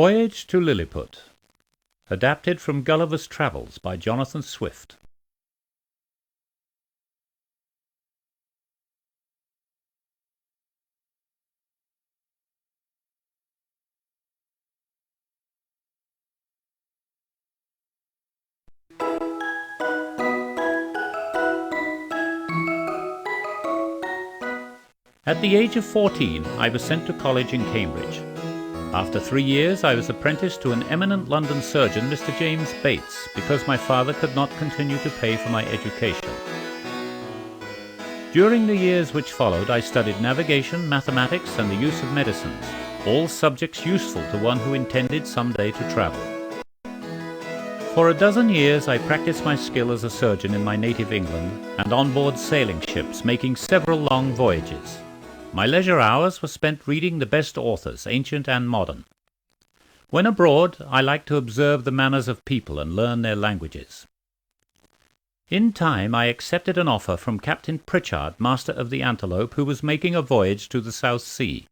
Voyage to Lilliput. Adapted from Gulliver's Travels by Jonathan Swift. At the age of 14, I was sent to college in Cambridge. After 3 years, I was apprenticed to an eminent London surgeon, Mr. James Bates, because my father could not continue to pay for my education. During the years which followed, I studied navigation, mathematics, and the use of medicines, all subjects useful to one who intended some day to travel. For a dozen years, I practiced my skill as a surgeon in my native England and on board sailing ships, making several long voyages. My leisure hours were spent reading the best authors, ancient and modern. When abroad, I liked to observe the manners of people and learn their languages. In time, I accepted an offer from Captain Pritchard, master of the Antelope, who was making a voyage to the South Sea.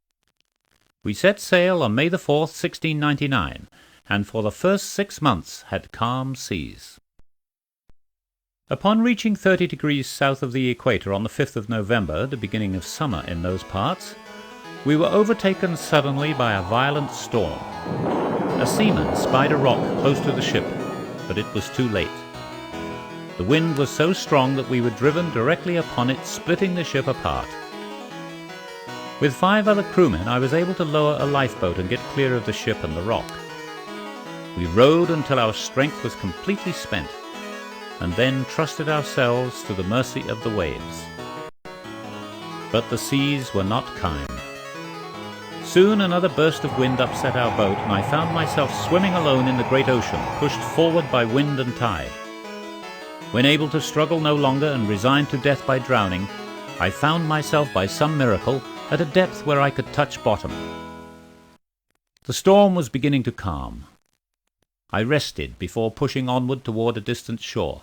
We set sail on May the 4th, 1699, and for the first 6 months had calm seas. Upon reaching 30 degrees south of the equator on the 5th of November, the beginning of summer in those parts, we were overtaken suddenly by a violent storm. A seaman spied a rock close to the ship, but it was too late. The wind was so strong that we were driven directly upon it, splitting the ship apart. With 5 other crewmen, I was able to lower a lifeboat and get clear of the ship and the rock. We rowed until our strength was completely spent, and then trusted ourselves to the mercy of the waves. But the seas were not kind. Soon another burst of wind upset our boat, and I found myself swimming alone in the great ocean, pushed forward by wind and tide. When able to struggle no longer and resigned to death by drowning, I found myself by some miracle at a depth where I could touch bottom. The storm was beginning to calm. I rested before pushing onward toward a distant shore.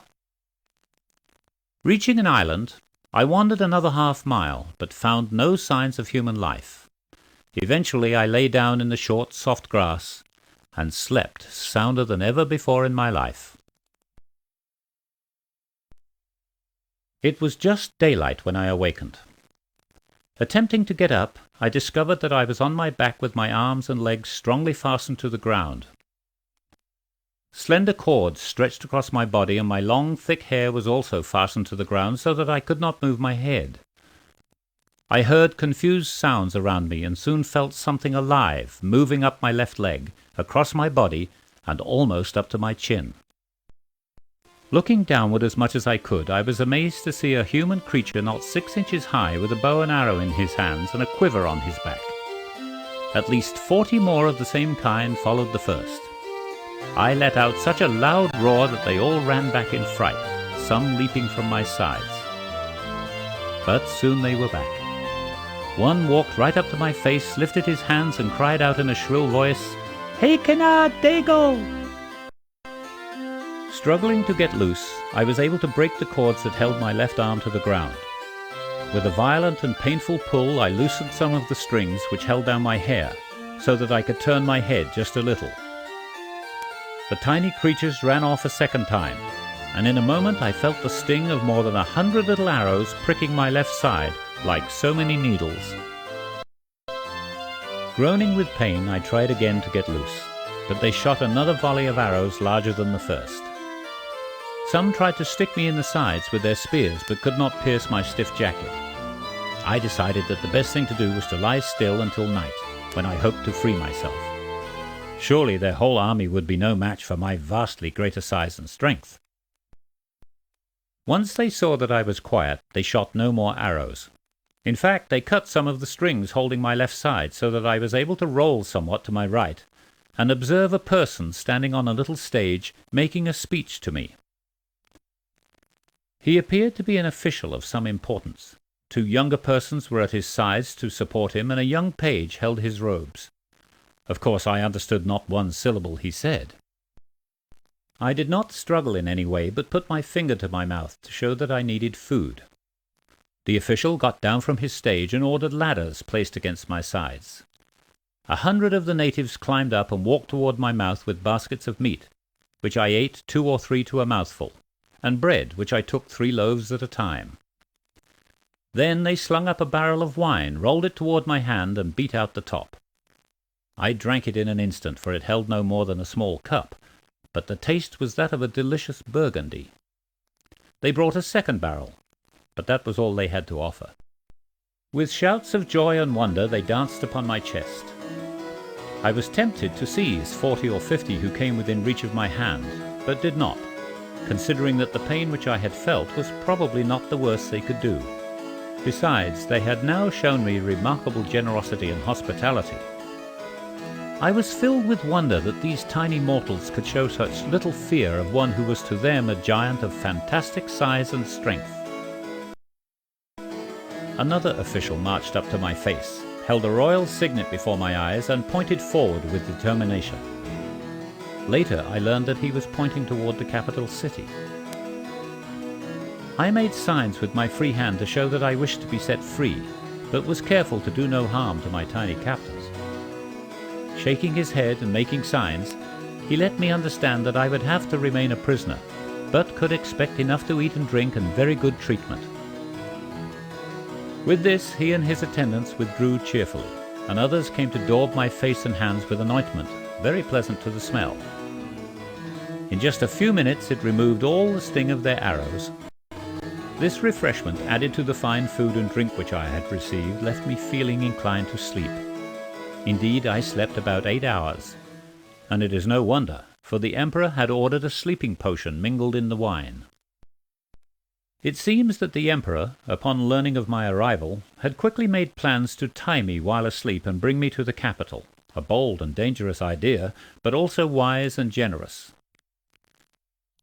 Reaching an island, I wandered another half-mile, but found no signs of human life. Eventually I lay down in the short, soft grass and slept sounder than ever before in my life. It was just daylight when I awakened. Attempting to get up, I discovered that I was on my back with my arms and legs strongly fastened to the ground. Slender cords stretched across my body, and my long, thick hair was also fastened to the ground so that I could not move my head. I heard confused sounds around me and soon felt something alive moving up my left leg, across my body, and almost up to my chin. Looking downward as much as I could, I was amazed to see a human creature not 6 inches high with a bow and arrow in his hands and a quiver on his back. At least 40 more of the same kind followed the first. I let out such a loud roar that they all ran back in fright, some leaping from my sides. But soon they were back. One walked right up to my face, lifted his hands, and cried out in a shrill voice, "Hey, Canard, Dago!" Struggling to get loose, I was able to break the cords that held my left arm to the ground. With a violent and painful pull, I loosened some of the strings which held down my hair, so that I could turn my head just a little. The tiny creatures ran off a second time, and in a moment I felt the sting of more than 100 little arrows pricking my left side like so many needles. Groaning with pain, I tried again to get loose, but they shot another volley of arrows larger than the first. Some tried to stick me in the sides with their spears, but could not pierce my stiff jacket. I decided that the best thing to do was to lie still until night, when I hoped to free myself. Surely their whole army would be no match for my vastly greater size and strength. Once they saw that I was quiet, they shot no more arrows. In fact, they cut some of the strings holding my left side so that I was able to roll somewhat to my right and observe a person standing on a little stage making a speech to me. He appeared to be an official of some importance. 2 younger persons were at his sides to support him, and a young page held his robes. Of course, I understood not one syllable he said. I did not struggle in any way, but put my finger to my mouth to show that I needed food. The official got down from his stage and ordered ladders placed against my sides. 100 of the natives climbed up and walked toward my mouth with baskets of meat, which I ate 2 or 3 to a mouthful, and bread, which I took 3 loaves at a time. Then they slung up a barrel of wine, rolled it toward my hand, and beat out the top. I drank it in an instant, for it held no more than a small cup, but the taste was that of a delicious burgundy. They brought a second barrel, but that was all they had to offer. With shouts of joy and wonder they danced upon my chest. I was tempted to seize 40 or 50 who came within reach of my hand, but did not, considering that the pain which I had felt was probably not the worst they could do. Besides, they had now shown me remarkable generosity and hospitality. I was filled with wonder that these tiny mortals could show such little fear of one who was to them a giant of fantastic size and strength. Another official marched up to my face, held a royal signet before my eyes, and pointed forward with determination. Later I learned that he was pointing toward the capital city. I made signs with my free hand to show that I wished to be set free, but was careful to do no harm to my tiny captors. Shaking his head and making signs, he let me understand that I would have to remain a prisoner, but could expect enough to eat and drink and very good treatment. With this, he and his attendants withdrew cheerfully, and others came to daub my face and hands with an ointment, very pleasant to the smell. In just a few minutes it removed all the sting of their arrows. This refreshment, added to the fine food and drink which I had received, left me feeling inclined to sleep. Indeed, I slept about 8 hours, and it is no wonder, for the emperor had ordered a sleeping potion mingled in the wine. It seems that the emperor, upon learning of my arrival, had quickly made plans to tie me while asleep and bring me to the capital, a bold and dangerous idea, but also wise and generous.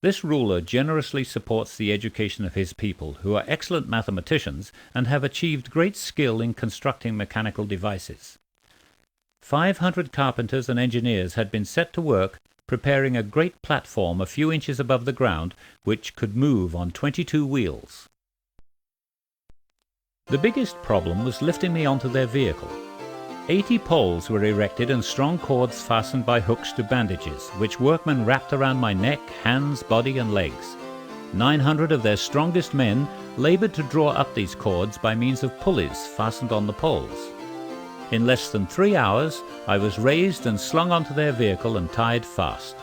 This ruler generously supports the education of his people, who are excellent mathematicians and have achieved great skill in constructing mechanical devices. 500 carpenters and engineers had been set to work preparing a great platform a few inches above the ground, which could move on 22 wheels. The biggest problem was lifting me onto their vehicle. 80 poles were erected and strong cords fastened by hooks to bandages, which workmen wrapped around my neck, hands, body and legs. 900 of their strongest men labored to draw up these cords by means of pulleys fastened on the poles. In less than 3 hours, I was raised and slung onto their vehicle and tied fast.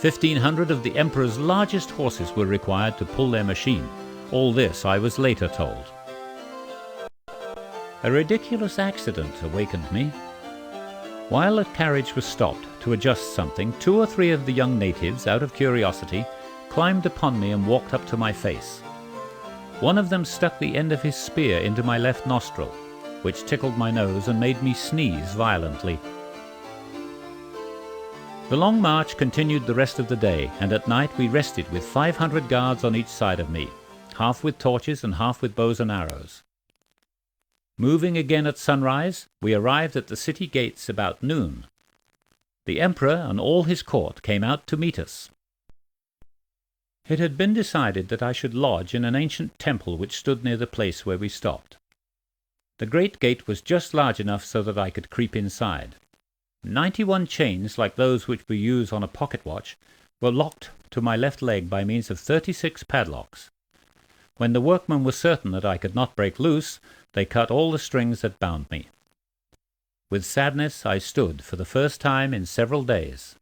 1,500 of the emperor's largest horses were required to pull their machine. All this I was later told. A ridiculous accident awakened me. While a carriage was stopped to adjust something, 2 or 3 of the young natives, out of curiosity, climbed upon me and walked up to my face. One of them stuck the end of his spear into my left nostril, which tickled my nose and made me sneeze violently. The long march continued the rest of the day, and at night we rested with 500 guards on each side of me, half with torches and half with bows and arrows. Moving again at sunrise, we arrived at the city gates about noon. The emperor and all his court came out to meet us. It had been decided that I should lodge in an ancient temple which stood near the place where we stopped. The great gate was just large enough so that I could creep inside. 91 chains, like those which we use on a pocket watch, were locked to my left leg by means of 36 padlocks. When the workmen were certain that I could not break loose, they cut all the strings that bound me. With sadness I stood for the first time in several days.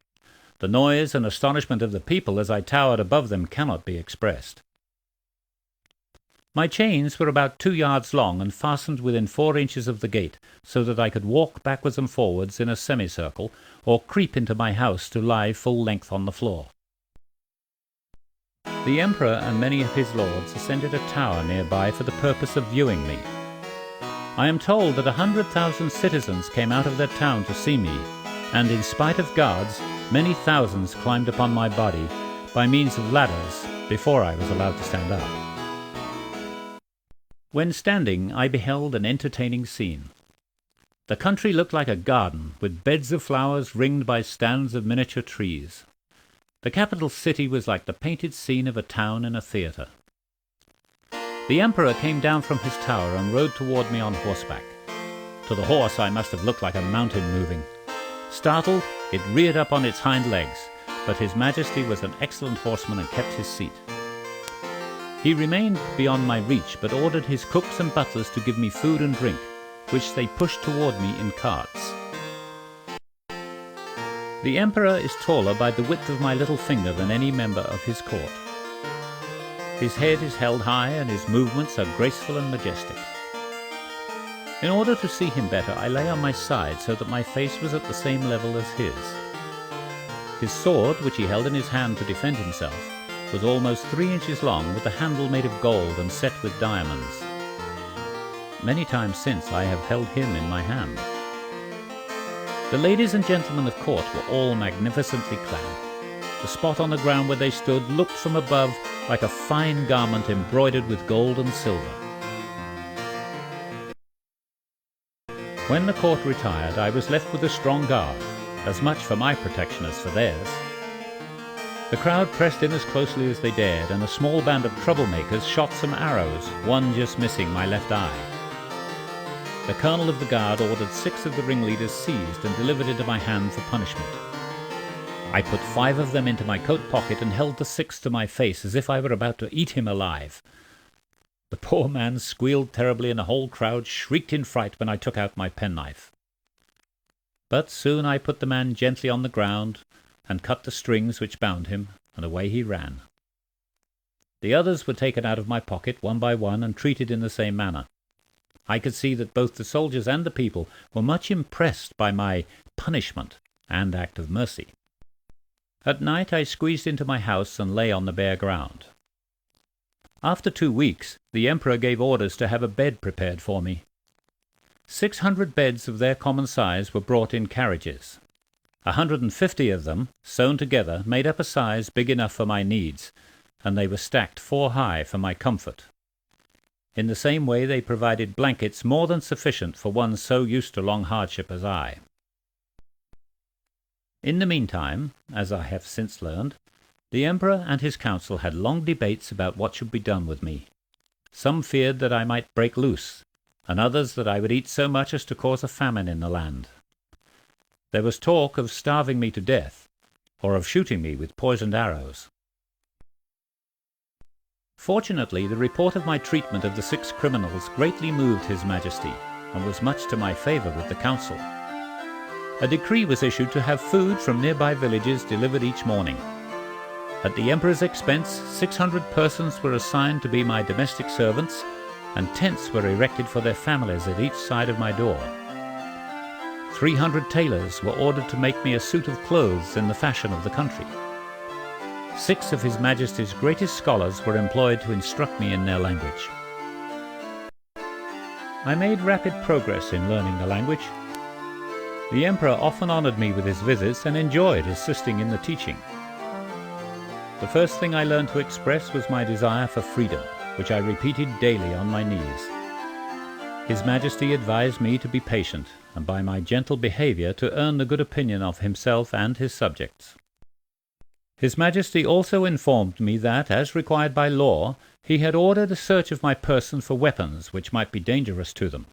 The noise and astonishment of the people as I towered above them cannot be expressed. My chains were about 2 yards long and fastened within 4 inches of the gate, so that I could walk backwards and forwards in a semicircle, or creep into my house to lie full length on the floor. The emperor and many of his lords ascended a tower nearby for the purpose of viewing me. I am told that 100,000 citizens came out of their town to see me, and in spite of guards, many thousands climbed upon my body by means of ladders before I was allowed to stand up. When standing, I beheld an entertaining scene. The country looked like a garden, with beds of flowers ringed by stands of miniature trees. The capital city was like the painted scene of a town in a theatre. The emperor came down from his tower and rode toward me on horseback. To the horse I must have looked like a mountain moving. Startled, it reared up on its hind legs, but His Majesty was an excellent horseman and kept his seat. He remained beyond my reach, but ordered his cooks and butlers to give me food and drink, which they pushed toward me in carts. The Emperor is taller by the width of my little finger than any member of his court. His head is held high and his movements are graceful and majestic. In order to see him better, I lay on my side so that my face was at the same level as his. His sword, which he held in his hand to defend himself, was almost 3 inches long, with the handle made of gold and set with diamonds. Many times since I have held him in my hand. The ladies and gentlemen of court were all magnificently clad. The spot on the ground where they stood looked from above like a fine garment embroidered with gold and silver. When the court retired, I was left with a strong guard, as much for my protection as for theirs. The crowd pressed in as closely as they dared, and a small band of troublemakers shot some arrows, one just missing my left eye. The colonel of the guard ordered 6 of the ringleaders seized and delivered into my hand for punishment. I put 5 of them into my coat pocket and held the 6th to my face as if I were about to eat him alive. The poor man squealed terribly, and the whole crowd shrieked in fright when I took out my penknife. But soon I put the man gently on the ground and cut the strings which bound him, and away he ran. The others were taken out of my pocket one by one and treated in the same manner. I could see that both the soldiers and the people were much impressed by my punishment and act of mercy. At night I squeezed into my house and lay on the bare ground. After 2 weeks, the Emperor gave orders to have a bed prepared for me. 600 beds of their common size were brought in carriages. 150 of them, sewn together, made up a size big enough for my needs, and they were stacked 4 high for my comfort. In the same way they provided blankets more than sufficient for one so used to long hardship as I. In the meantime, as I have since learned, the Emperor and his council had long debates about what should be done with me. Some feared that I might break loose, and others that I would eat so much as to cause a famine in the land. There was talk of starving me to death, or of shooting me with poisoned arrows. Fortunately, the report of my treatment of the 6 criminals greatly moved His Majesty, and was much to my favour with the council. A decree was issued to have food from nearby villages delivered each morning. At the Emperor's expense, 600 persons were assigned to be my domestic servants, and tents were erected for their families at each side of my door. 300 tailors were ordered to make me a suit of clothes in the fashion of the country. 6 of His Majesty's greatest scholars were employed to instruct me in their language. I made rapid progress in learning the language. The Emperor often honored me with his visits and enjoyed assisting in the teaching. The first thing I learned to express was my desire for freedom, which I repeated daily on my knees. His Majesty advised me to be patient, and by my gentle behavior to earn the good opinion of himself and his subjects. His Majesty also informed me that, as required by law, he had ordered a search of my person for weapons which might be dangerous to them.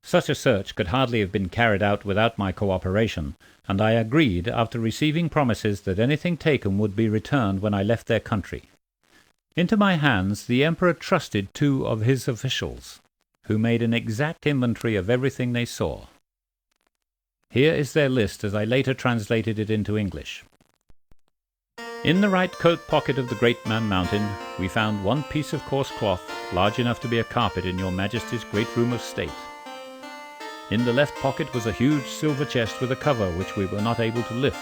Such a search could hardly have been carried out without my cooperation, and I agreed after receiving promises that anything taken would be returned when I left their country. Into my hands the Emperor trusted 2 of his officials, who made an exact inventory of everything they saw. Here is their list as I later translated it into English. In the right coat pocket of the Great Man Mountain we found 1 piece of coarse cloth, large enough to be a carpet in your Majesty's great room of state. In the left pocket was a huge silver chest with a cover which we were not able to lift.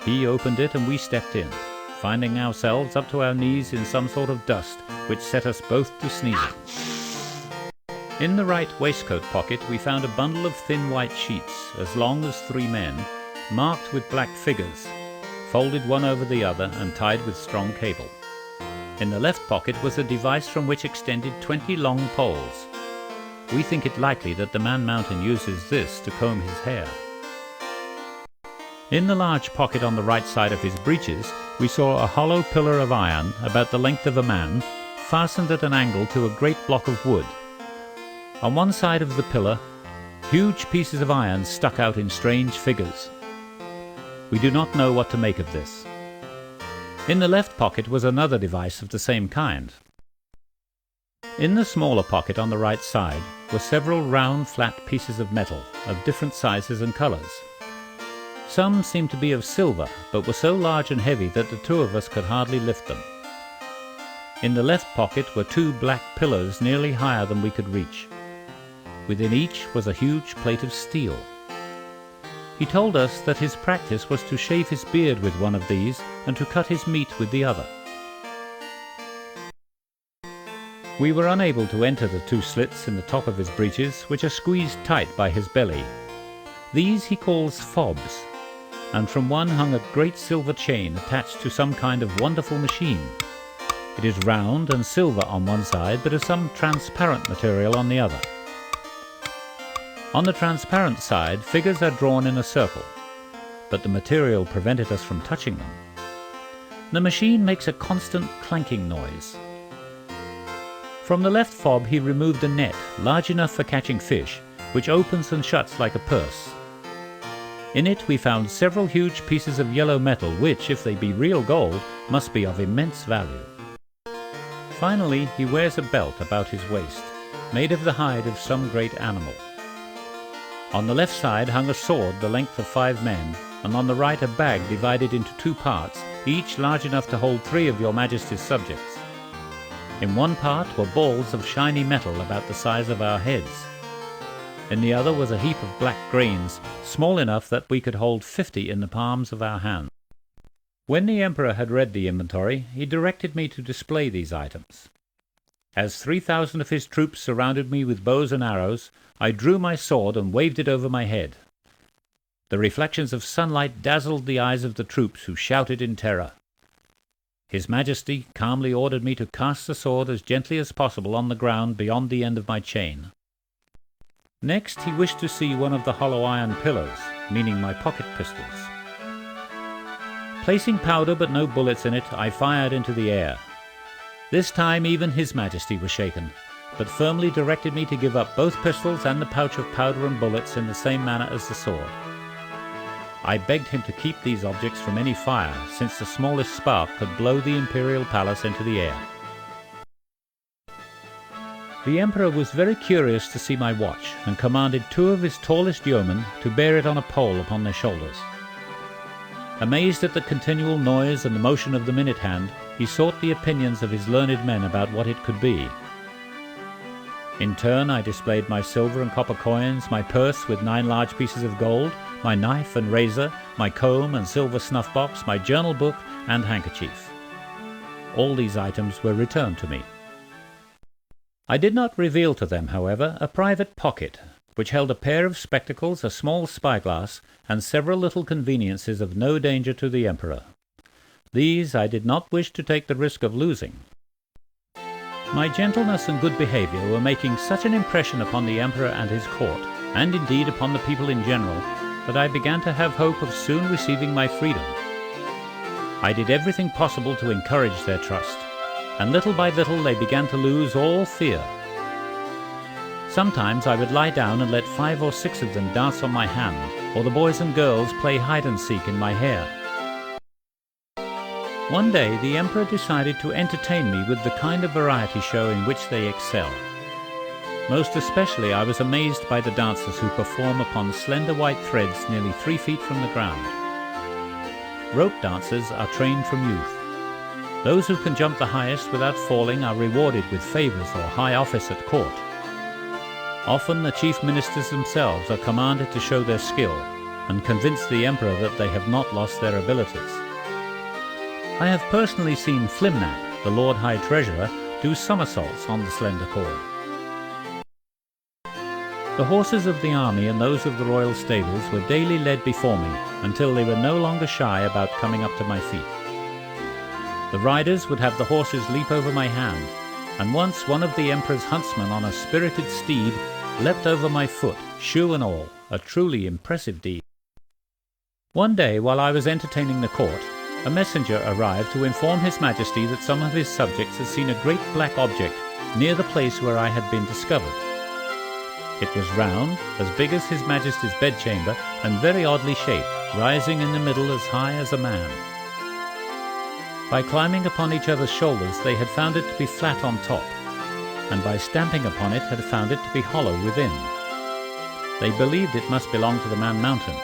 He opened it and we stepped in, finding ourselves up to our knees in some sort of dust which set us both to sneezing. In the right waistcoat pocket we found a bundle of thin white sheets, as long as 3 men, marked with black figures, folded one over the other and tied with strong cable. In the left pocket was a device from which extended 20 long poles. We think it likely that the Man Mountain uses this to comb his hair. In the large pocket on the right side of his breeches we saw a hollow pillar of iron about the length of a man, fastened at an angle to a great block of wood. On one side of the pillar, huge pieces of iron stuck out in strange figures. We do not know what to make of this. In the left pocket was another device of the same kind. In the smaller pocket on the right side were several round, flat pieces of metal of different sizes and colors. Some seemed to be of silver, but were so large and heavy that the two of us could hardly lift them. In the left pocket were two black pillars nearly higher than we could reach. Within each was a huge plate of steel. He told us that his practice was to shave his beard with one of these and to cut his meat with the other. We were unable to enter the two slits in the top of his breeches, which are squeezed tight by his belly. These he calls fobs, and from one hung a great silver chain attached to some kind of wonderful machine. It is round and silver on one side, but of some transparent material on the other. On the transparent side, figures are drawn in a circle, but the material prevented us from touching them. The machine makes a constant clanking noise. From the left fob he removed a net, large enough for catching fish, which opens and shuts like a purse. In it we found several huge pieces of yellow metal which, if they be real gold, must be of immense value. Finally, he wears a belt about his waist, made of the hide of some great animal. On the left side hung a sword the length of 5 men, and on the right a bag divided into 2 parts, each large enough to hold 3 of your Majesty's subjects. In one part were balls of shiny metal about the size of our heads. In the other was a heap of black grains, small enough that we could hold 50 in the palms of our hands. When the Emperor had read the inventory, he directed me to display these items. As 3,000 of his troops surrounded me with bows and arrows, I drew my sword and waved it over my head. The reflections of sunlight dazzled the eyes of the troops, who shouted in terror. His Majesty calmly ordered me to cast the sword as gently as possible on the ground beyond the end of my chain. Next he wished to see one of the hollow iron pillars, meaning my pocket pistols. Placing powder but no bullets in it, I fired into the air. This time even His Majesty was shaken, but firmly directed me to give up both pistols and the pouch of powder and bullets in the same manner as the sword. I begged him to keep these objects from any fire, since the smallest spark could blow the imperial palace into the air. The Emperor was very curious to see my watch, and commanded 2 of his tallest yeomen to bear it on a pole upon their shoulders. Amazed at the continual noise and the motion of the minute hand, he sought the opinions of his learned men about what it could be. In turn I displayed my silver and copper coins, my purse with 9 large pieces of gold, my knife and razor, my comb and silver snuff-box, my journal book and handkerchief. All these items were returned to me. I did not reveal to them, however, a private pocket, which held a pair of spectacles, a small spyglass, and several little conveniences of no danger to the Emperor. These I did not wish to take the risk of losing. My gentleness and good behavior were making such an impression upon the Emperor and his court, and indeed upon the people in general, that I began to have hope of soon receiving my freedom. I did everything possible to encourage their trust, and little by little they began to lose all fear. Sometimes I would lie down and let 5 or 6 of them dance on my hand, or the boys and girls play hide-and-seek in my hair. One day the Emperor decided to entertain me with the kind of variety show in which they excel. Most especially I was amazed by the dancers who perform upon slender white threads nearly 3 feet from the ground. Rope dancers are trained from youth. Those who can jump the highest without falling are rewarded with favors or high office at court. Often the chief ministers themselves are commanded to show their skill and convince the Emperor that they have not lost their abilities. I have personally seen Flimnack, the Lord High Treasurer, do somersaults on the slender cord. The horses of the army and those of the royal stables were daily led before me until they were no longer shy about coming up to my feet. The riders would have the horses leap over my hand, and once one of the Emperor's huntsmen on a spirited steed leapt over my foot, shoe and all, a truly impressive deed. One day, while I was entertaining the court, a messenger arrived to inform His Majesty that some of his subjects had seen a great black object near the place where I had been discovered. It was round, as big as His Majesty's bedchamber, and very oddly shaped, rising in the middle as high as a man. By climbing upon each other's shoulders they had found it to be flat on top, and by stamping upon it had found it to be hollow within. They believed it must belong to the Man Mountain.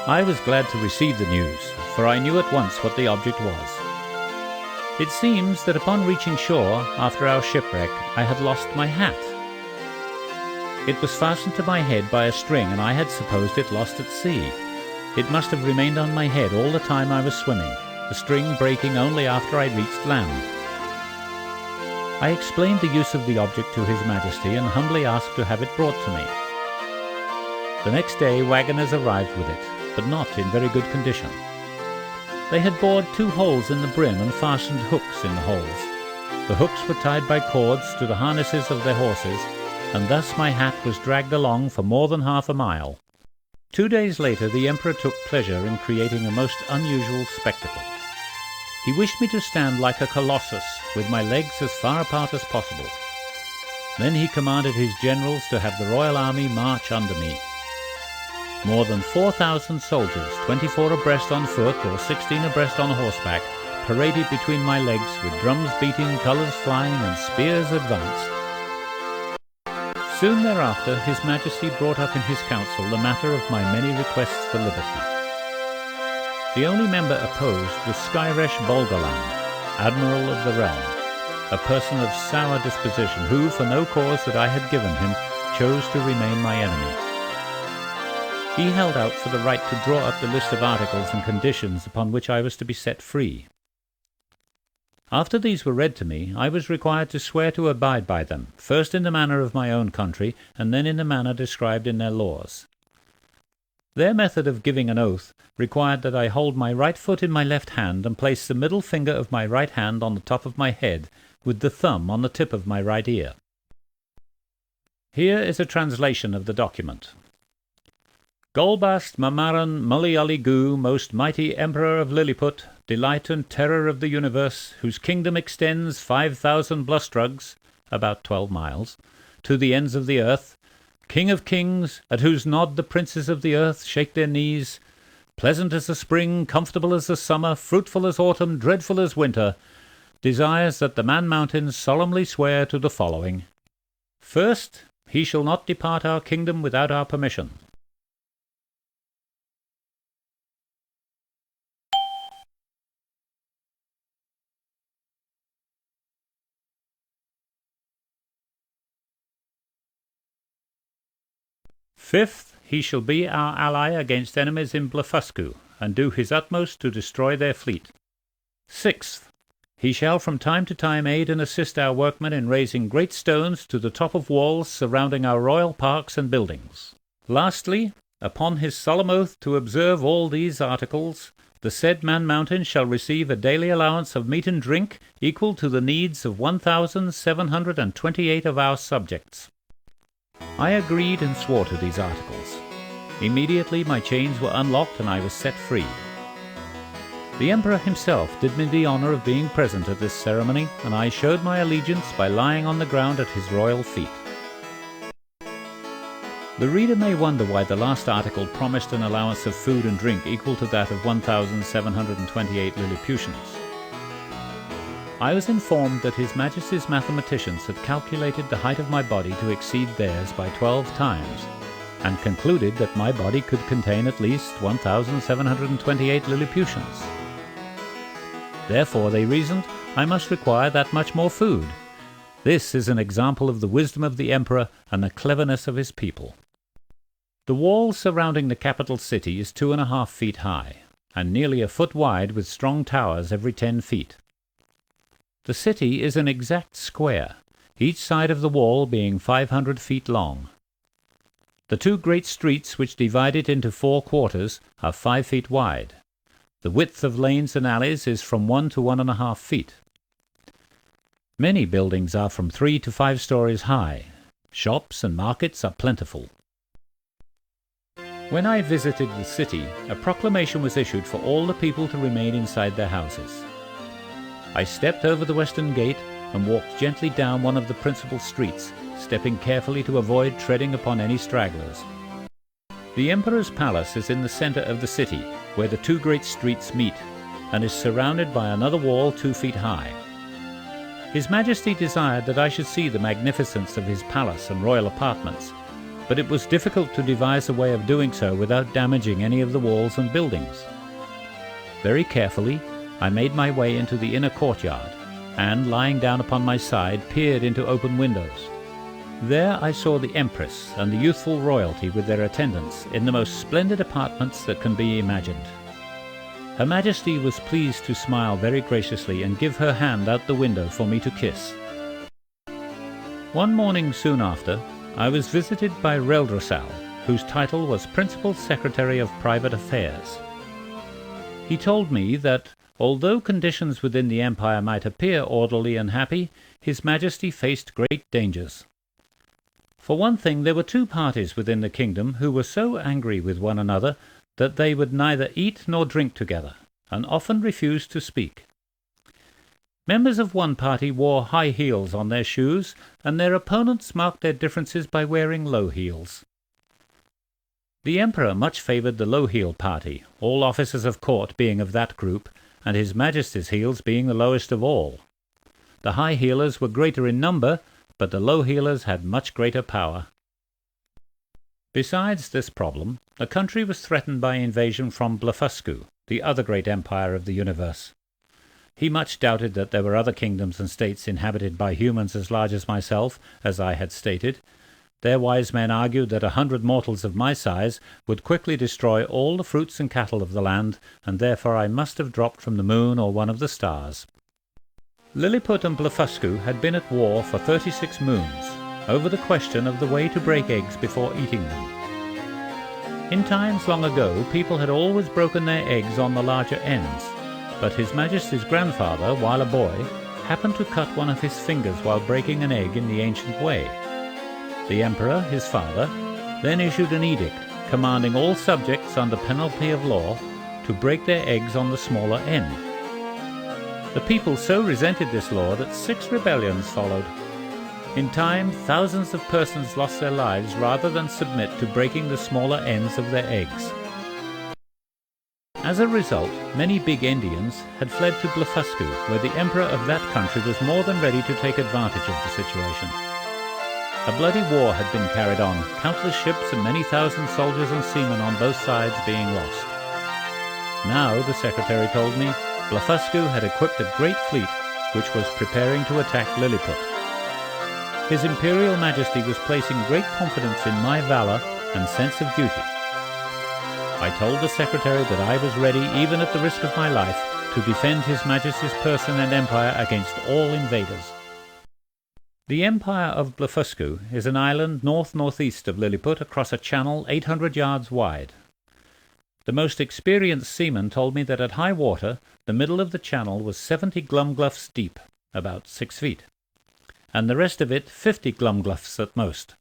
I was glad to receive the news, for I knew at once what the object was. It seems that upon reaching shore, after our shipwreck, I had lost my hat. It was fastened to my head by a string, and I had supposed it lost at sea. It must have remained on my head all the time I was swimming, the string breaking only after I reached land. I explained the use of the object to His Majesty and humbly asked to have it brought to me. The next day wagoners arrived with it, but not in very good condition. They had bored 2 holes in the brim and fastened hooks in the holes. The hooks were tied by cords to the harnesses of their horses, and thus my hat was dragged along for more than half a mile. 2 days later the Emperor took pleasure in creating a most unusual spectacle. He wished me to stand like a colossus, with my legs as far apart as possible. Then he commanded his generals to have the royal army march under me. More than 4,000 soldiers, 24 abreast on foot or 16 abreast on horseback, paraded between my legs with drums beating, colours flying, and spears advanced. Soon thereafter His Majesty brought up in his council the matter of my many requests for liberty. The only member opposed was Skyresh Bolgoland, Admiral of the realm, a person of sour disposition who, for no cause that I had given him, chose to remain my enemy. He held out for the right to draw up the list of articles and conditions upon which I was to be set free. After these were read to me, I was required to swear to abide by them, first in the manner of my own country, and then in the manner described in their laws. Their method of giving an oath required that I hold my right foot in my left hand and place the middle finger of my right hand on the top of my head, with the thumb on the tip of my right ear. Here is a translation of the document. Golbast Mamaran Mulialigu, most mighty Emperor of Lilliput, delight and terror of the universe, whose kingdom extends 5,000 blustrugs, about 12 miles, to the ends of the earth, King of kings, at whose nod the princes of the earth shake their knees, pleasant as the spring, comfortable as the summer, fruitful as autumn, dreadful as winter, desires that the Man Mountain solemnly swear to the following. First, he shall not depart our kingdom without our permission. Fifth, he shall be our ally against enemies in Blefuscu, and do his utmost to destroy their fleet. Sixth, he shall from time to time aid and assist our workmen in raising great stones to the top of walls surrounding our royal parks and buildings. Lastly, upon his solemn oath to observe all these articles, the said Man Mountain shall receive a daily allowance of meat and drink equal to the needs of 1,728 of our subjects. I agreed and swore to these articles. Immediately my chains were unlocked and I was set free. The Emperor himself did me the honour of being present at this ceremony, and I showed my allegiance by lying on the ground at his royal feet. The reader may wonder why the last article promised an allowance of food and drink equal to that of 1,728 Lilliputians. I was informed that His Majesty's mathematicians had calculated the height of my body to exceed theirs by 12 times, and concluded that my body could contain at least 1,728 Lilliputians. Therefore, they reasoned, I must require that much more food. This is an example of the wisdom of the Emperor and the cleverness of his people. The wall surrounding the capital city is 2.5 feet high, and nearly a foot wide, with strong towers every 10 feet. The city is an exact square, each side of the wall being 500 feet long. The 2 great streets which divide it into 4 quarters are 5 feet wide. The width of lanes and alleys is from 1 to 1.5 feet. Many buildings are from 3 to 5 stories high. Shops and markets are plentiful. When I visited the city, a proclamation was issued for all the people to remain inside their houses. I stepped over the western gate and walked gently down one of the principal streets, stepping carefully to avoid treading upon any stragglers. The Emperor's palace is in the center of the city, where the two great streets meet, and is surrounded by another wall 2 feet high. His Majesty desired that I should see the magnificence of his palace and royal apartments, but it was difficult to devise a way of doing so without damaging any of the walls and buildings. Very carefully, I made my way into the inner courtyard, and, lying down upon my side, peered into open windows. There I saw the Empress and the youthful royalty with their attendants in the most splendid apartments that can be imagined. Her Majesty was pleased to smile very graciously and give her hand out the window for me to kiss. One morning soon after, I was visited by Reldresal, whose title was Principal Secretary of Private Affairs. He told me that, although conditions within the empire might appear orderly and happy, His Majesty faced great dangers. For one thing, there were 2 parties within the kingdom who were so angry with one another that they would neither eat nor drink together, and often refused to speak. Members of one party wore high heels on their shoes, and their opponents marked their differences by wearing low heels. The Emperor much favoured the low-heel party, all officers of court being of that group, and His Majesty's heels being the lowest of all. The high-heelers were greater in number, but the low-heelers had much greater power. Besides this problem, the country was threatened by invasion from Blefuscu, the other great empire of the universe. He much doubted that there were other kingdoms and states inhabited by humans as large as myself, as I had stated. Their wise men argued that 100 mortals of my size would quickly destroy all the fruits and cattle of the land, and therefore I must have dropped from the moon or one of the stars. Lilliput and Blefuscu had been at war for 36 moons, over the question of the way to break eggs before eating them. In times long ago, people had always broken their eggs on the larger ends, but His Majesty's grandfather, while a boy, happened to cut one of his fingers while breaking an egg in the ancient way. The Emperor, his father, then issued an edict commanding all subjects under penalty of law to break their eggs on the smaller end. The people so resented this law that 6 rebellions followed. In time, thousands of persons lost their lives rather than submit to breaking the smaller ends of their eggs. As a result, many big Endians had fled to Blefuscu, where the Emperor of that country was more than ready to take advantage of the situation. A bloody war had been carried on, countless ships and many thousand soldiers and seamen on both sides being lost. Now, the secretary told me, Blefuscu had equipped a great fleet which was preparing to attack Lilliput. His Imperial Majesty was placing great confidence in my valor and sense of duty. I told the secretary that I was ready, even at the risk of my life, to defend His Majesty's person and empire against all invaders. The Empire of Blefuscu is an island north-northeast of Lilliput across a channel 800 yards wide. The most experienced seaman told me that at high water, the middle of the channel was 70 glumgluffs deep, about 6 feet, and the rest of it 50 glumgluffs at most.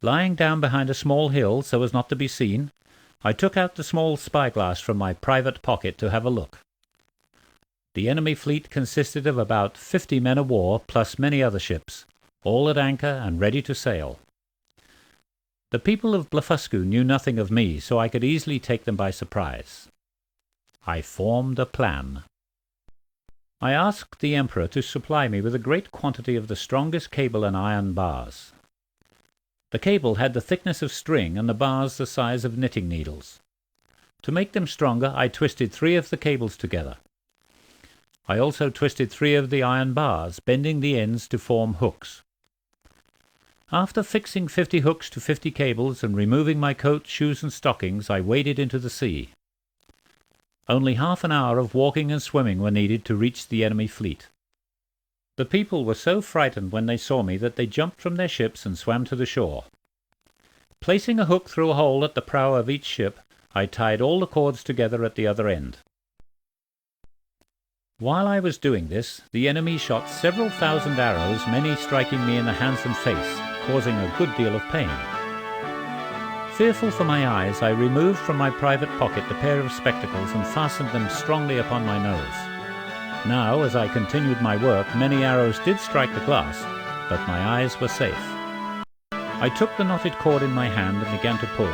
Lying down behind a small hill so as not to be seen, I took out the small spyglass from my private pocket to have a look. The enemy fleet consisted of about 50 men of war plus many other ships, all at anchor and ready to sail. The people of Blefuscu knew nothing of me, so I could easily take them by surprise. I formed a plan. I asked the Emperor to supply me with a great quantity of the strongest cable and iron bars. The cable had the thickness of string and the bars the size of knitting needles. To make them stronger, I twisted 3 of the cables together. I also twisted 3 of the iron bars, bending the ends to form hooks. After fixing 50 hooks to 50 cables and removing my coat, shoes and stockings, I waded into the sea. Only half an hour of walking and swimming were needed to reach the enemy fleet. The people were so frightened when they saw me that they jumped from their ships and swam to the shore. Placing a hook through a hole at the prow of each ship, I tied all the cords together at the other end. While I was doing this, the enemy shot several thousand arrows, many striking me in the hands and face, causing a good deal of pain. Fearful for my eyes, I removed from my private pocket the pair of spectacles and fastened them strongly upon my nose. Now, as I continued my work, many arrows did strike the glass, but my eyes were safe. I took the knotted cord in my hand and began to pull,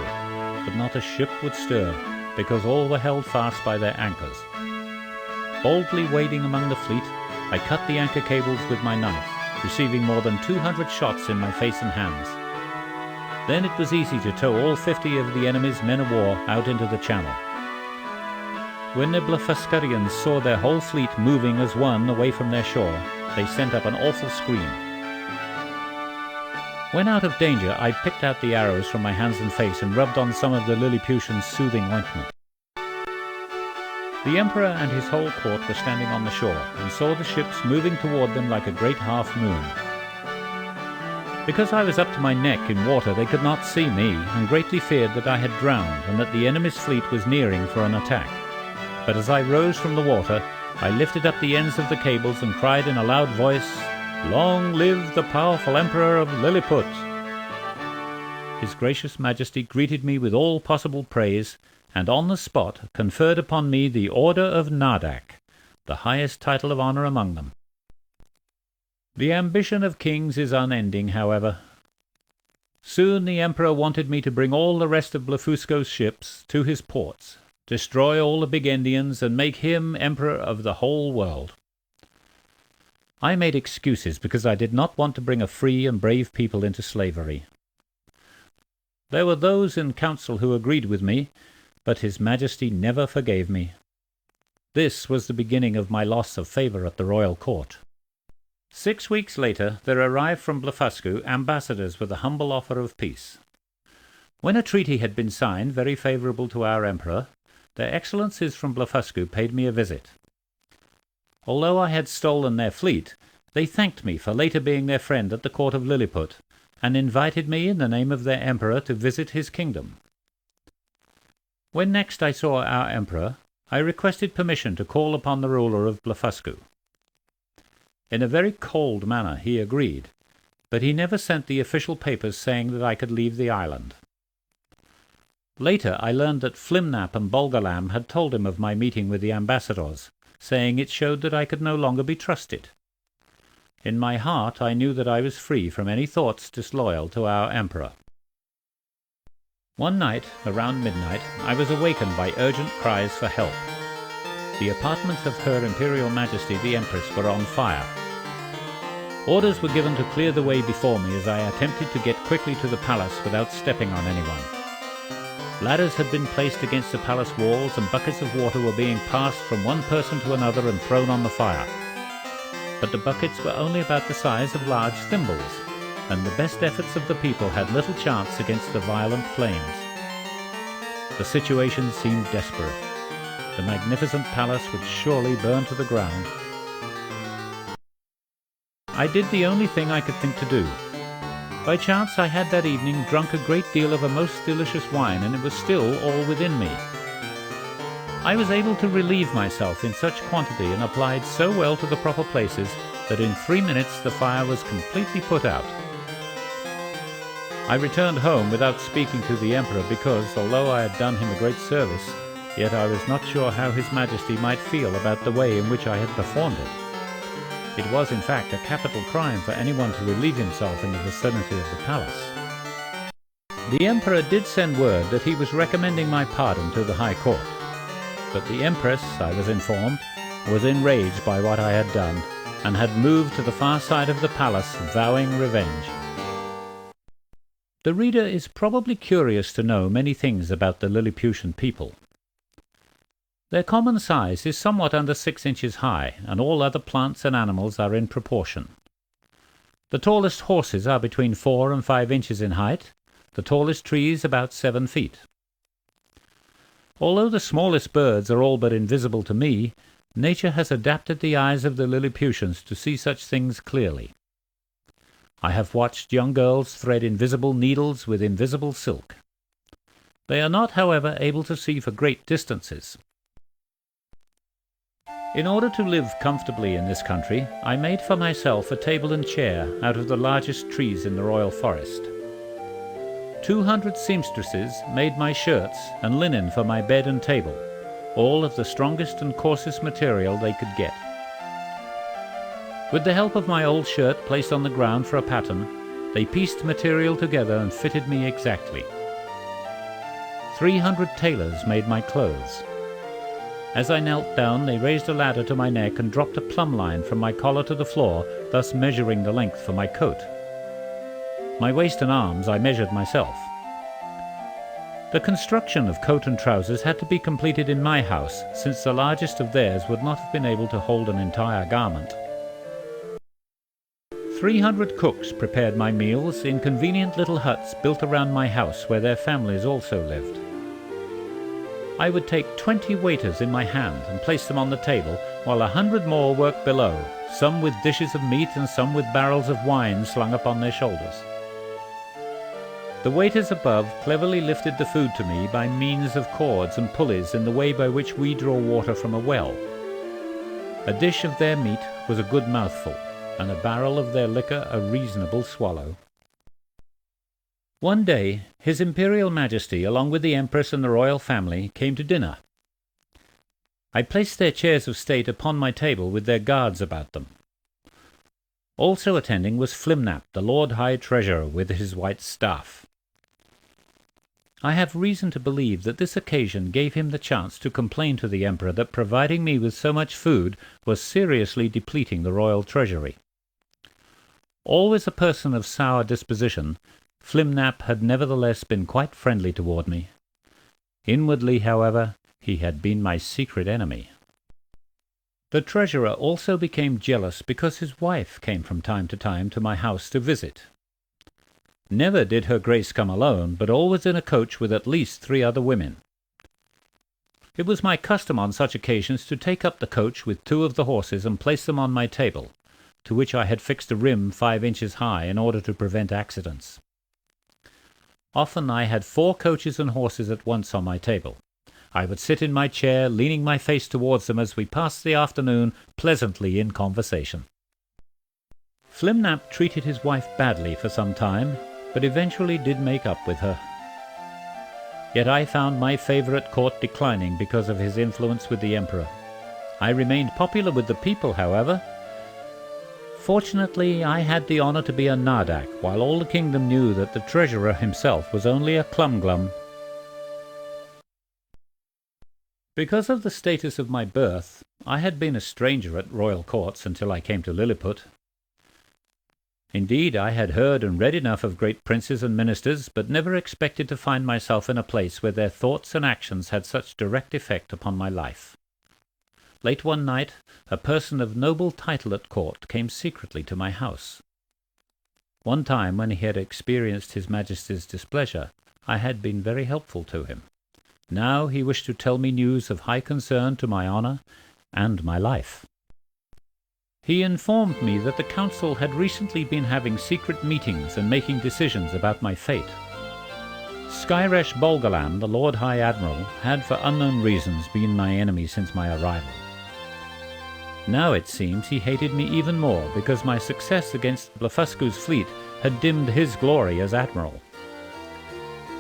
but not a ship would stir, because all were held fast by their anchors. Boldly wading among the fleet, I cut the anchor cables with my knife, receiving more than 200 shots in my face and hands. Then it was easy to tow all 50 of the enemy's men of war out into the channel. When the Blefuscarians saw their whole fleet moving as one away from their shore, they sent up an awful scream. When out of danger, I picked out the arrows from my hands and face and rubbed on some of the Lilliputians' soothing ointment. The Emperor and his whole court were standing on the shore, and saw the ships moving toward them like a great half-moon. Because I was up to my neck in water, they could not see me, and greatly feared that I had drowned, and that the enemy's fleet was nearing for an attack. But as I rose from the water, I lifted up the ends of the cables and cried in a loud voice, "Long live the powerful Emperor of Lilliput!" His gracious Majesty greeted me with all possible praise, and on the spot conferred upon me the Order of Nardak, the highest title of honor among them. The ambition of kings is unending, however. Soon the Emperor wanted me to bring all the rest of Blefusco's ships to his ports, destroy all the big Indians, and make him Emperor of the whole world. I made excuses because I did not want to bring a free and brave people into slavery. There were those in council who agreed with me, but His Majesty never forgave me. This was the beginning of my loss of favor at the royal court. 6 weeks later, there arrived from Blefuscu ambassadors with a humble offer of peace. When a treaty had been signed, very favorable to our emperor, their excellencies from Blefuscu paid me a visit. Although I had stolen their fleet, they thanked me for later being their friend at the court of Lilliput, and invited me in the name of their emperor to visit his kingdom. When next I saw our emperor, I requested permission to call upon the ruler of Blefuscu. In a very cold manner he agreed, but he never sent the official papers saying that I could leave the island. Later I learned that Flimnap and Bolgalam had told him of my meeting with the ambassadors, saying it showed that I could no longer be trusted. In my heart I knew that I was free from any thoughts disloyal to our emperor. One night, around midnight, I was awakened by urgent cries for help. The apartments of Her Imperial Majesty the Empress were on fire. Orders were given to clear the way before me as I attempted to get quickly to the palace without stepping on anyone. Ladders had been placed against the palace walls, and buckets of water were being passed from one person to another and thrown on the fire. But the buckets were only about the size of large thimbles, and the best efforts of the people had little chance against the violent flames. The situation seemed desperate. The magnificent palace would surely burn to the ground. I did the only thing I could think to do. By chance I had that evening drunk a great deal of a most delicious wine, and it was still all within me. I was able to relieve myself in such quantity and applied so well to the proper places that in 3 minutes the fire was completely put out. I returned home without speaking to the Emperor because, although I had done him a great service, yet I was not sure how His Majesty might feel about the way in which I had performed it. It was, in fact, a capital crime for anyone to relieve himself in the vicinity of the palace. The Emperor did send word that he was recommending my pardon to the High Court, but the Empress, I was informed, was enraged by what I had done, and had moved to the far side of the palace, vowing revenge. The reader is probably curious to know many things about the Lilliputian people. Their common size is somewhat under 6 inches high, and all other plants and animals are in proportion. The tallest horses are between 4 and 5 inches in height, the tallest trees about 7 feet. Although the smallest birds are all but invisible to me, nature has adapted the eyes of the Lilliputians to see such things clearly. I have watched young girls thread invisible needles with invisible silk. They are not, however, able to see for great distances. In order to live comfortably in this country, I made for myself a table and chair out of the largest trees in the royal forest. 200 seamstresses made my shirts and linen for my bed and table, all of the strongest and coarsest material they could get. With the help of my old shirt placed on the ground for a pattern, they pieced material together and fitted me exactly. 300 tailors made my clothes. As I knelt down, they raised a ladder to my neck and dropped a plumb line from my collar to the floor, thus measuring the length for my coat. My waist and arms I measured myself. The construction of coat and trousers had to be completed in my house, since the largest of theirs would not have been able to hold an entire garment. 300 cooks prepared my meals in convenient little huts built around my house where their families also lived. I would take 20 waiters in my hand and place them on the table, while 100 more worked below, some with dishes of meat and some with barrels of wine slung upon their shoulders. The waiters above cleverly lifted the food to me by means of cords and pulleys in the way by which we draw water from a well. A dish of their meat was a good mouthful, and a barrel of their liquor a reasonable swallow. One day, His Imperial Majesty, along with the Empress and the royal family, came to dinner. I placed their chairs of state upon my table with their guards about them. Also attending was Flimnap, the Lord High Treasurer, with his white staff. I have reason to believe that this occasion gave him the chance to complain to the Emperor that providing me with so much food was seriously depleting the royal treasury. Always a person of sour disposition, Flimnap had nevertheless been quite friendly toward me. Inwardly, however, he had been my secret enemy. The treasurer also became jealous because his wife came from time to my house to visit. Never did her grace come alone, but always in a coach with at least 3 other women. It was my custom on such occasions to take up the coach with 2 of the horses and place them on my table, to which I had fixed a rim 5 inches high in order to prevent accidents. Often I had 4 coaches and horses at once on my table. I would sit in my chair, leaning my face towards them as we passed the afternoon pleasantly in conversation. Flimnap treated his wife badly for some time, but eventually did make up with her. Yet I found my favor at court declining because of his influence with the emperor. I remained popular with the people, however. Fortunately, I had the honor to be a Nardak, while all the kingdom knew that the treasurer himself was only a Clumglum. Because of the status of my birth, I had been a stranger at royal courts until I came to Lilliput. Indeed, I had heard and read enough of great princes and ministers, but never expected to find myself in a place where their thoughts and actions had such direct effect upon my life. Late one night, a person of noble title at court came secretly to my house. One time, when he had experienced His Majesty's displeasure, I had been very helpful to him. Now he wished to tell me news of high concern to my honor and my life. He informed me that the council had recently been having secret meetings and making decisions about my fate. Skyresh Bolgalam, the Lord High Admiral, had for unknown reasons been my enemy since my arrival. Now it seems he hated me even more because my success against Blefuscu's fleet had dimmed his glory as admiral.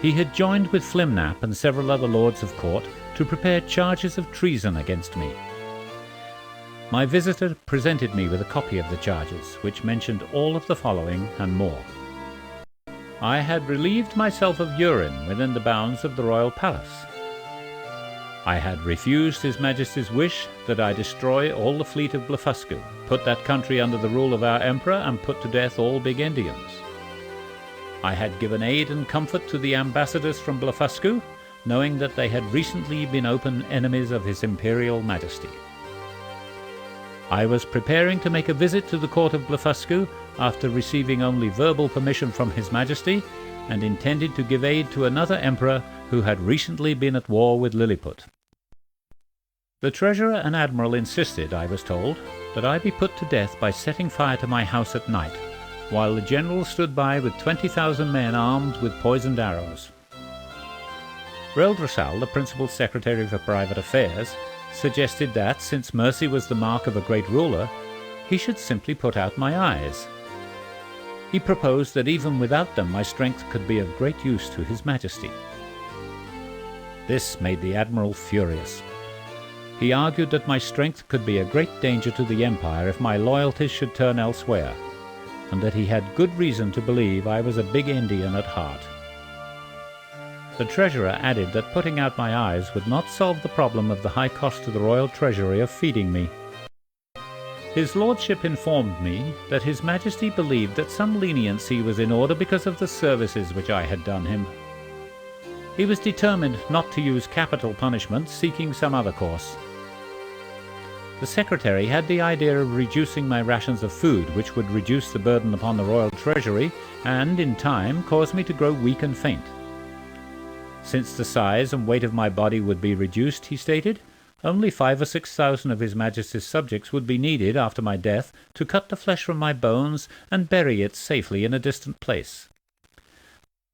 He had joined with Flimnap and several other lords of court to prepare charges of treason against me. My visitor presented me with a copy of the charges, which mentioned all of the following and more. I had relieved myself of urine within the bounds of the royal palace. I had refused His Majesty's wish that I destroy all the fleet of Blefuscu, put that country under the rule of our emperor, and put to death all big Indians. I had given aid and comfort to the ambassadors from Blefuscu, knowing that they had recently been open enemies of His Imperial Majesty. I was preparing to make a visit to the court of Blefuscu after receiving only verbal permission from His Majesty, and intended to give aid to another emperor who had recently been at war with Lilliput. The treasurer and admiral insisted, I was told, that I be put to death by setting fire to my house at night, while the general stood by with 20,000 men armed with poisoned arrows. Reldrasal, the principal secretary for private affairs, suggested that, since mercy was the mark of a great ruler, he should simply put out my eyes. He proposed that even without them my strength could be of great use to His Majesty. This made the admiral furious. He argued that my strength could be a great danger to the Empire if my loyalties should turn elsewhere, and that he had good reason to believe I was a big Indian at heart. The treasurer added that putting out my eyes would not solve the problem of the high cost to the royal treasury of feeding me. His lordship informed me that His Majesty believed that some leniency was in order because of the services which I had done him. He was determined not to use capital punishment, seeking some other course. The secretary had the idea of reducing my rations of food, which would reduce the burden upon the royal treasury and, in time, cause me to grow weak and faint. Since the size and weight of my body would be reduced, he stated, only 5,000 or 6,000 of His Majesty's subjects would be needed after my death to cut the flesh from my bones and bury it safely in a distant place.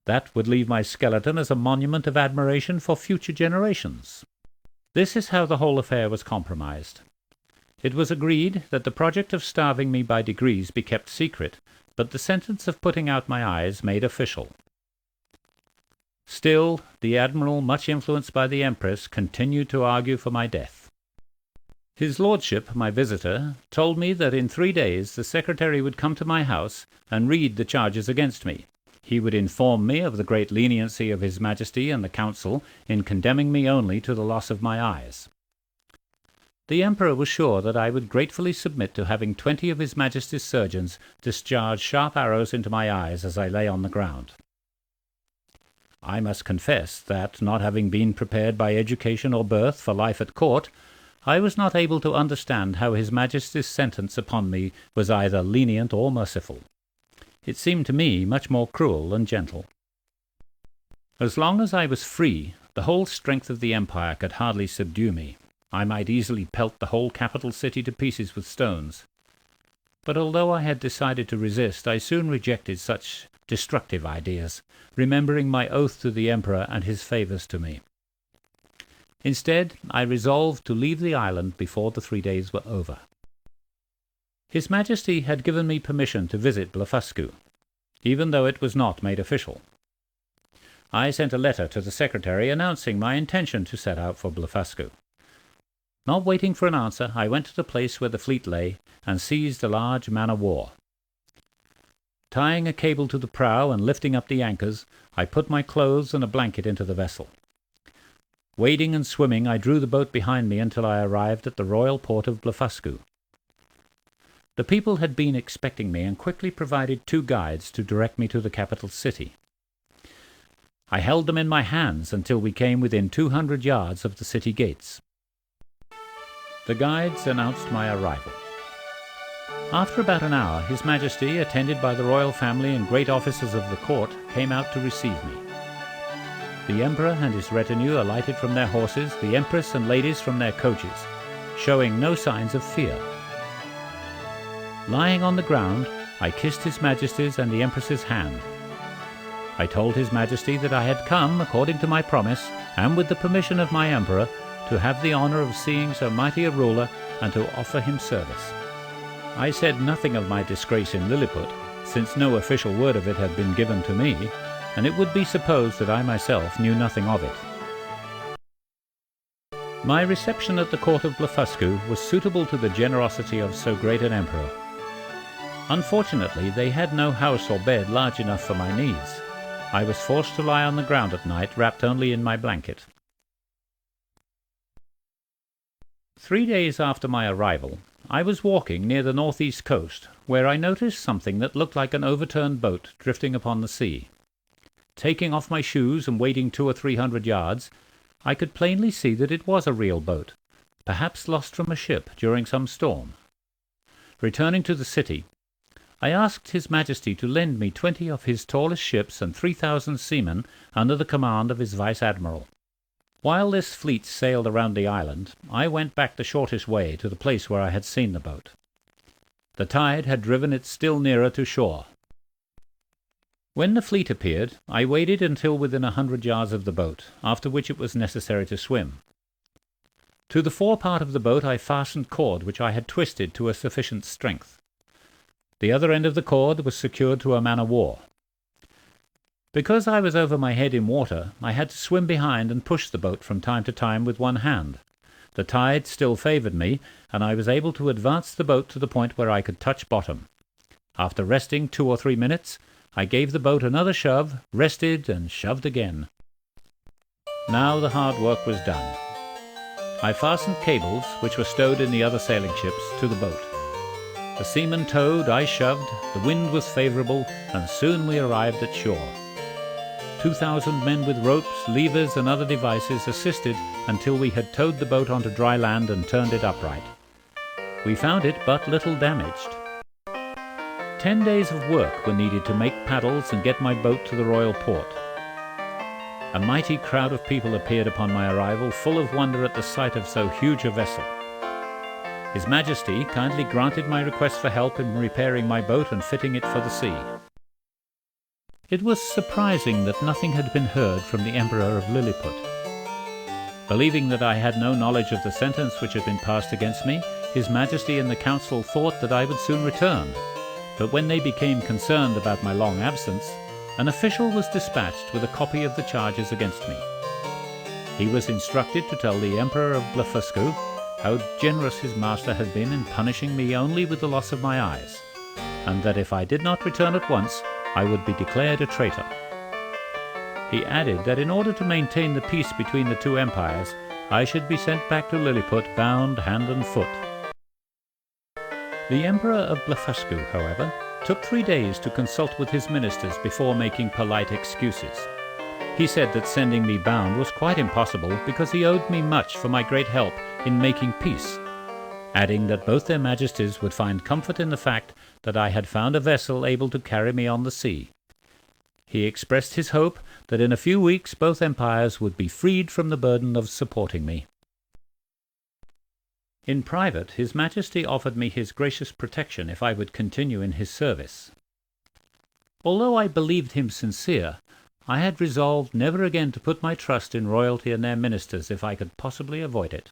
That would leave my skeleton as a monument of admiration for future generations. This is how the whole affair was compromised. It was agreed that the project of starving me by degrees be kept secret, but the sentence of putting out my eyes made official. Still, the admiral, much influenced by the Empress, continued to argue for my death. His lordship, my visitor, told me that in 3 days the secretary would come to my house and read the charges against me. He would inform me of the great leniency of His Majesty and the Council in condemning me only to the loss of my eyes. The Emperor was sure that I would gratefully submit to having 20 of His Majesty's surgeons discharge sharp arrows into my eyes as I lay on the ground. I must confess that, not having been prepared by education or birth for life at court, I was not able to understand how His Majesty's sentence upon me was either lenient or merciful. It seemed to me much more cruel than gentle. As long as I was free, the whole strength of the Empire could hardly subdue me. I might easily pelt the whole capital city to pieces with stones. But although I had decided to resist, I soon rejected such destructive ideas, remembering my oath to the Emperor and his favours to me. Instead, I resolved to leave the island before the 3 days were over. His Majesty had given me permission to visit Blefuscu, even though it was not made official. I sent a letter to the secretary announcing my intention to set out for Blefuscu. Not waiting for an answer, I went to the place where the fleet lay and seized a large man-of-war. Tying a cable to the prow and lifting up the anchors, I put my clothes and a blanket into the vessel. Wading and swimming, I drew the boat behind me until I arrived at the royal port of Blefuscu. The people had been expecting me and quickly provided 2 guides to direct me to the capital city. I held them in my hands until we came within 200 yards of the city gates. The guides announced my arrival. After about an hour, His Majesty, attended by the royal family and great officers of the court, came out to receive me. The Emperor and his retinue alighted from their horses, the Empress and ladies from their coaches, showing no signs of fear. Lying on the ground, I kissed His Majesty's and the Empress's hand. I told His Majesty that I had come, according to my promise, and with the permission of my Emperor, to have the honour of seeing so mighty a ruler and to offer him service. I said nothing of my disgrace in Lilliput, since no official word of it had been given to me, and it would be supposed that I myself knew nothing of it. My reception at the court of Blefuscu was suitable to the generosity of so great an emperor. Unfortunately, they had no house or bed large enough for my needs. I was forced to lie on the ground at night, wrapped only in my blanket. 3 days after my arrival, I was walking near the northeast coast, where I noticed something that looked like an overturned boat drifting upon the sea. Taking off my shoes and wading 200 or 300 yards, I could plainly see that it was a real boat, perhaps lost from a ship during some storm. Returning to the city, I asked His Majesty to lend me 20 of his tallest ships and 3,000 seamen under the command of his vice-admiral. While this fleet sailed around the island, I went back the shortest way to the place where I had seen the boat. The tide had driven it still nearer to shore. When the fleet appeared, I waded until within 100 yards of the boat, after which it was necessary to swim. To the forepart of the boat I fastened cord which I had twisted to a sufficient strength. The other end of the cord was secured to a man-of-war. Because I was over my head in water, I had to swim behind and push the boat from time to time with one hand. The tide still favoured me, and I was able to advance the boat to the point where I could touch bottom. After resting 2 or 3 minutes, I gave the boat another shove, rested, and shoved again. Now the hard work was done. I fastened cables, which were stowed in the other sailing ships, to the boat. The seamen towed, I shoved, the wind was favourable, and soon we arrived at shore. 2,000 men with ropes, levers, and other devices assisted until we had towed the boat onto dry land and turned it upright. We found it but little damaged. 10 days of work were needed to make paddles and get my boat to the royal port. A mighty crowd of people appeared upon my arrival, full of wonder at the sight of so huge a vessel. His Majesty kindly granted my request for help in repairing my boat and fitting it for the sea. It was surprising that nothing had been heard from the Emperor of Lilliput. Believing that I had no knowledge of the sentence which had been passed against me, His Majesty and the council thought that I would soon return. But when they became concerned about my long absence, an official was dispatched with a copy of the charges against me. He was instructed to tell the Emperor of Blefuscu how generous his master had been in punishing me only with the loss of my eyes, and that if I did not return at once, I would be declared a traitor. He added that in order to maintain the peace between the two empires, I should be sent back to Lilliput bound hand and foot. The Emperor of Blefuscu, however, took 3 days to consult with his ministers before making polite excuses. He said that sending me bound was quite impossible because he owed me much for my great help in making peace, adding that both their majesties would find comfort in the fact that I had found a vessel able to carry me on the sea. He expressed his hope that in a few weeks both empires would be freed from the burden of supporting me. In private, His Majesty offered me his gracious protection if I would continue in his service. Although I believed him sincere, I had resolved never again to put my trust in royalty and their ministers if I could possibly avoid it.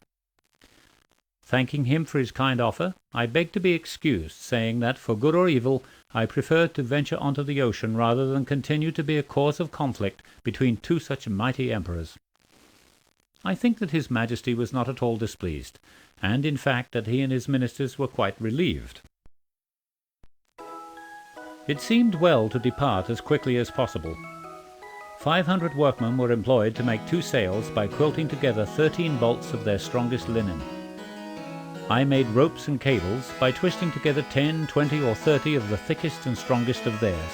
Thanking him for his kind offer, I begged to be excused, saying that, for good or evil, I preferred to venture onto the ocean rather than continue to be a cause of conflict between two such mighty emperors. I think that His Majesty was not at all displeased, and in fact that he and his ministers were quite relieved. It seemed well to depart as quickly as possible. 500 workmen were employed to make 2 sails by quilting together 13 bolts of their strongest linen. I made ropes and cables by twisting together 10, 20, or 30 of the thickest and strongest of theirs.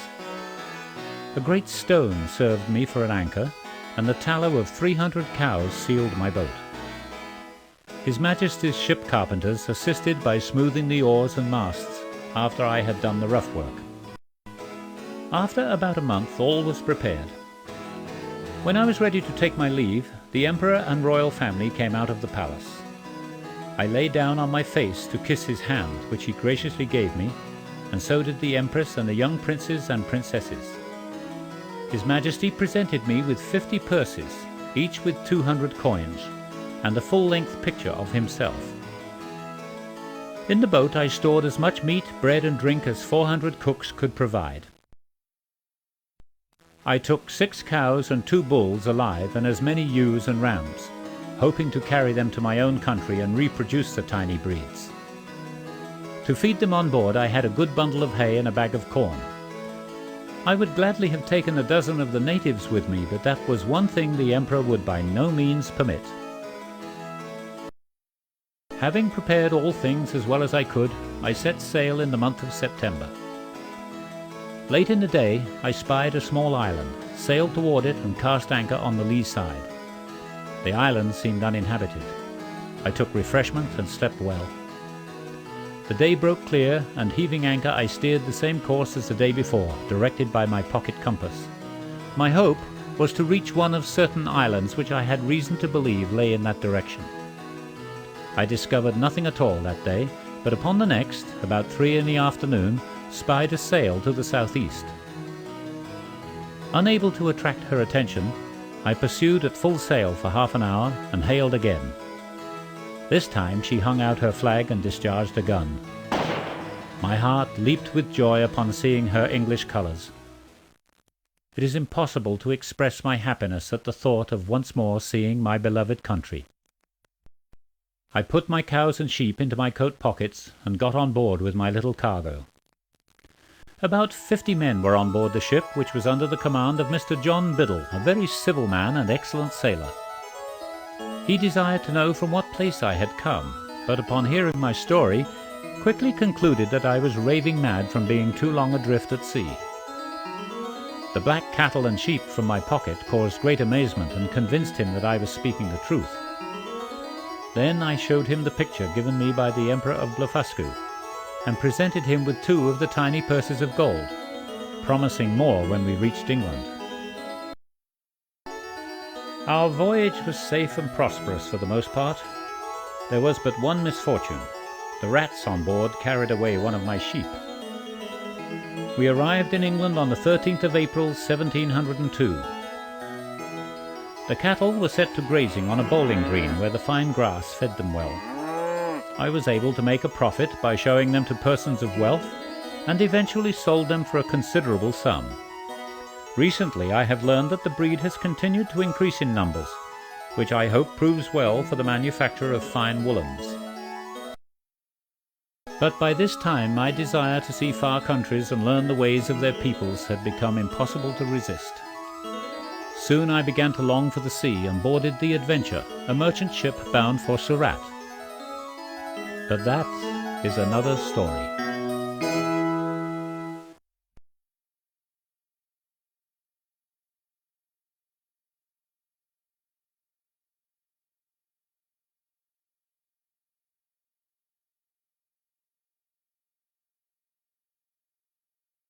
A great stone served me for an anchor, and the tallow of 300 cows sealed my boat. His Majesty's ship carpenters assisted by smoothing the oars and masts after I had done the rough work. After about a month, all was prepared. When I was ready to take my leave, the Emperor and royal family came out of the palace. I lay down on my face to kiss his hand, which he graciously gave me, and so did the Empress and the young princes and princesses. His Majesty presented me with 50 purses, each with 200 coins, and a full-length picture of himself. In the boat I stored as much meat, bread, and drink as 400 cooks could provide. I took 6 cows and 2 bulls alive and as many ewes and rams, hoping to carry them to my own country and reproduce the tiny breeds. To feed them on board I had a good bundle of hay and a bag of corn. I would gladly have taken a dozen of the natives with me, but that was one thing the Emperor would by no means permit. Having prepared all things as well as I could, I set sail in the month of September. Late in the day, I spied a small island, sailed toward it, and cast anchor on the lee side. The island seemed uninhabited. I took refreshment and slept well. The day broke clear, and heaving anchor I steered the same course as the day before, directed by my pocket compass. My hope was to reach one of certain islands which I had reason to believe lay in that direction. I discovered nothing at all that day, but upon the next, about 3 in the afternoon, spied a sail to the southeast. Unable to attract her attention, I pursued at full sail for half an hour and hailed again. This time she hung out her flag and discharged a gun. My heart leaped with joy upon seeing her English colours. It is impossible to express my happiness at the thought of once more seeing my beloved country. I put my cows and sheep into my coat pockets and got on board with my little cargo. About 50 men were on board the ship, which was under the command of Mr. John Biddle, a very civil man and excellent sailor. He desired to know from what place I had come, but upon hearing my story, quickly concluded that I was raving mad from being too long adrift at sea. The black cattle and sheep from my pocket caused great amazement and convinced him that I was speaking the truth. Then I showed him the picture given me by the Emperor of Blefuscu, and presented him with 2 of the tiny purses of gold, promising more when we reached England. Our voyage was safe and prosperous for the most part. There was but one misfortune. The rats on board carried away one of my sheep. We arrived in England on the 13th of April, 1702. The cattle were set to grazing on a bowling green where the fine grass fed them well. I was able to make a profit by showing them to persons of wealth, and eventually sold them for a considerable sum. Recently I have learned that the breed has continued to increase in numbers, which I hope proves well for the manufacture of fine woolens. But by this time my desire to see far countries and learn the ways of their peoples had become impossible to resist. Soon I began to long for the sea and boarded the Adventure, a merchant ship bound for Surat. But that is another story.